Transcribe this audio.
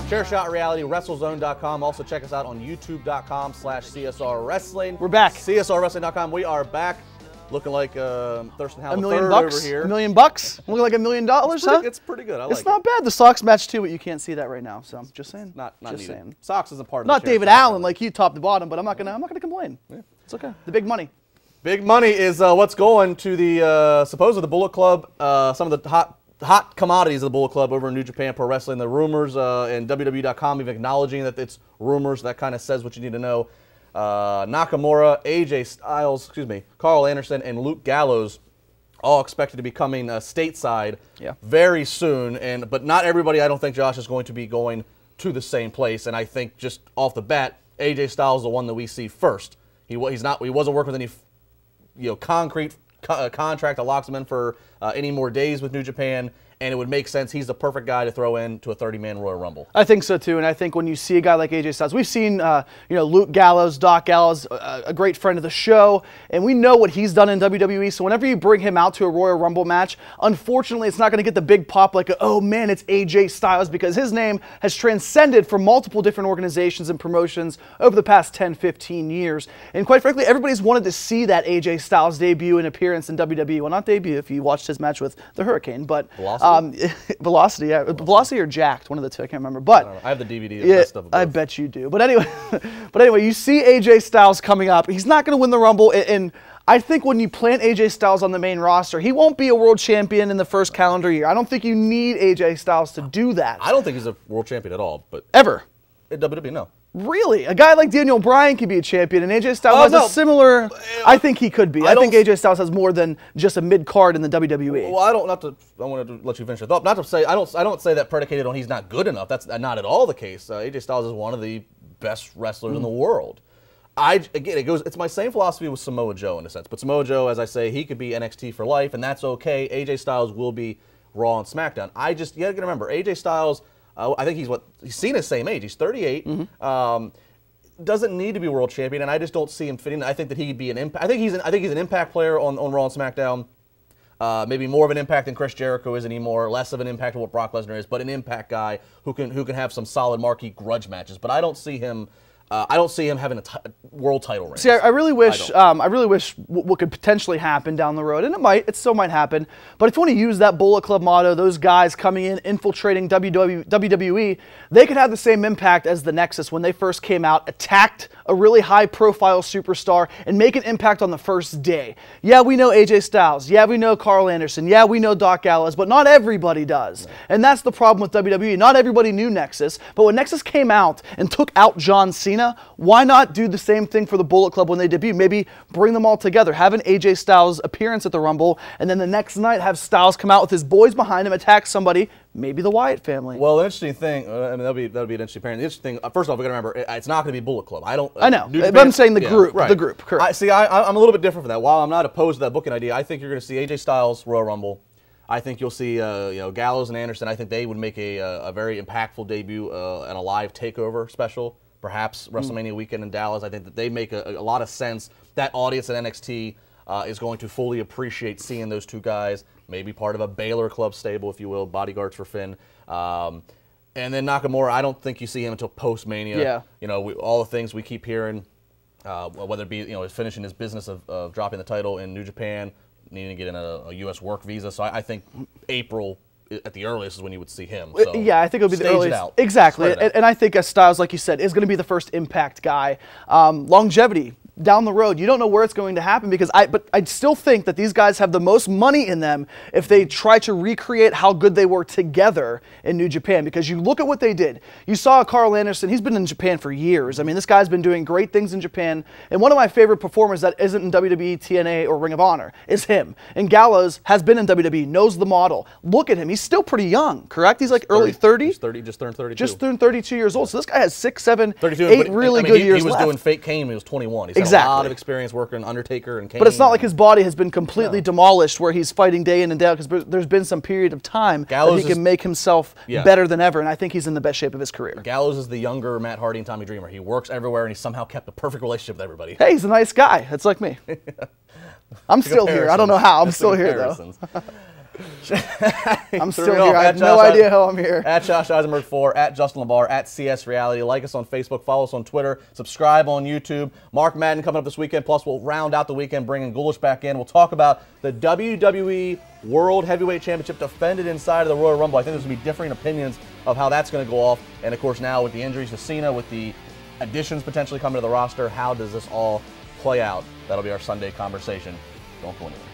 Chairshot Reality, WrestleZone.com. Also check us out on YouTube.com/CSR Wrestling. We're back. CSRWrestling.com. We are back. Looking like Thurston Howell $1 million III bucks? over here. $1 million bucks? Looking like $1 million, huh? It's pretty good. It's not bad. The Sox match too, but you can't see that right now. So I'm just saying. Not just needed. saying. Sox isn't part of not the David Allen like you top to bottom, but I'm not gonna complain. Yeah. It's okay. The big money. Big money is what's going to the supposedly the Bullet Club. Some of the hot commodities of the Bullet Club over in New Japan Pro Wrestling. The rumors and WWE.com even acknowledging that it's rumors. That kind of says what you need to know. Nakamura, AJ Styles, Carl Anderson, and Luke Gallows all expected to be coming stateside very soon. But not everybody, I don't think, Josh, is going to be going to the same place. And I think just off the bat, AJ Styles is the one that we see first. He wasn't working with any concrete contract that locks him in for any more days with New Japan. And it would make sense. He's the perfect guy to throw into a 30-man Royal Rumble. I think so too. And I think when you see a guy like AJ Styles, we've seen Luke Gallows, Doc Gallows, a great friend of the show, and we know what he's done in WWE. So whenever you bring him out to a Royal Rumble match, unfortunately, it's not going to get the big pop like, oh man, it's AJ Styles, because his name has transcended from multiple different organizations and promotions over the past 10, 15 years. And quite frankly, everybody's wanted to see that AJ Styles debut and appearance in WWE. Well, not debut if you watched his match with the Hurricane, but Velocity, yeah. Velocity or Jacked, one of the two, I can't remember. But I have the DVD of the best of both. I bet you do. But anyway, you see AJ Styles coming up. He's not going to win the Rumble, and I think when you plant AJ Styles on the main roster, he won't be a world champion in the first calendar year. I don't think you need AJ Styles to do that. I don't think he's a world champion at all. But ever. In WWE, no. Really? A guy like Daniel Bryan could be a champion, and AJ Styles has a similar... I think he could be. I think AJ Styles has more than just a mid-card in the WWE. Well, I wanted to let you finish your thought. Not to say, I don't say that predicated on he's not good enough. That's not at all the case. AJ Styles is one of the best wrestlers in the world. It's my same philosophy with Samoa Joe in a sense. But Samoa Joe, as I say, he could be NXT for life, and that's okay. AJ Styles will be Raw and SmackDown. You gotta remember, AJ Styles... I think he's seen his same age. He's 38. Doesn't need to be world champion, and I just don't see him fitting. I think that he'd be an impact. I think he's an impact player on Raw and SmackDown. Maybe more of an impact than Chris Jericho is anymore. Less of an impact than what Brock Lesnar is, but an impact guy who can have some solid marquee grudge matches. But I don't see him. Having a world title reign. See, I really wish what could potentially happen down the road, and it still might happen. But if you want to use that Bullet Club motto, those guys coming in, infiltrating WWE, they could have the same impact as the Nexus when they first came out, attacked a really high-profile superstar, and make an impact on the first day. Yeah, we know AJ Styles. Yeah, we know Carl Anderson. Yeah, we know Doc Gallows, but not everybody does. Right. And that's the problem with WWE. Not everybody knew Nexus, but when Nexus came out and took out John Cena, why not do the same thing for the Bullet Club when they debut? Maybe bring them all together, have an AJ Styles appearance at the Rumble, and then the next night have Styles come out with his boys behind him, attack somebody, maybe the Wyatt family. Well, the interesting thing, that'll be an interesting pairing. The interesting thing, first off, we got to remember, it's not going to be Bullet Club. I know, but I'm saying the group. Right. The group, correct. I'm a little bit different for that. While I'm not opposed to that booking idea, I think you're going to see AJ Styles Royal Rumble. I think you'll see Gallows and Anderson. I think they would make a very impactful debut and a live takeover special. Perhaps WrestleMania weekend in Dallas. I think that they make a lot of sense. That audience at NXT is going to fully appreciate seeing those two guys, maybe part of a Baylor Club stable, if you will, bodyguards for Finn. And then Nakamura, I don't think you see him until post-Mania. Yeah. All the things we keep hearing, whether it be finishing his business of dropping the title in New Japan, needing to get in a U.S. work visa. So I think April at the earliest is when you would see him. So yeah, I think it'll be the earliest. Exactly. And I think Styles, like you said, is going to be the first impact guy. Longevity. Down the road, you don't know where it's going to happen but I still think that these guys have the most money in them if they try to recreate how good they were together in New Japan, because you look at what they did. You saw Carl Anderson, he's been in Japan for years. I mean, this guy's been doing great things in Japan, and one of my favorite performers that isn't in WWE, TNA, or Ring of Honor is him. And Gallows has been in WWE, knows the model. Look at him, he's still pretty young, correct? He's like early 30s? Just turned 32. Just turned 32 years old. So this guy has 6, 7, 8 really good years left. He was doing fake Kane when he was 21. He's a lot of experience working Undertaker and Kane. But it's not like his body has been completely demolished where he's fighting day in and day out, because there's been some period of time that he can make himself better than ever, and I think he's in the best shape of his career. Gallows is the younger Matt Hardy and Tommy Dreamer. He works everywhere, and he's somehow kept a perfect relationship with everybody. Hey, he's a nice guy. It's like me. I'm still here. I don't know how. I'm still here, though. I'm still here. I have no idea how I'm here. At Josh Eisenberg 4, at Justin LeBar, at CS Reality. Like us on Facebook, follow us on Twitter, subscribe on YouTube. Mark Madden coming up this weekend. Plus, we'll round out the weekend bringing Ghoulish back in. We'll talk about the WWE World Heavyweight Championship defended inside of the Royal Rumble. I think there's going to be differing opinions of how that's going to go off. And, of course, now with the injuries to Cena, with the additions potentially coming to the roster, how does this all play out? That'll be our Sunday conversation. Don't go anywhere.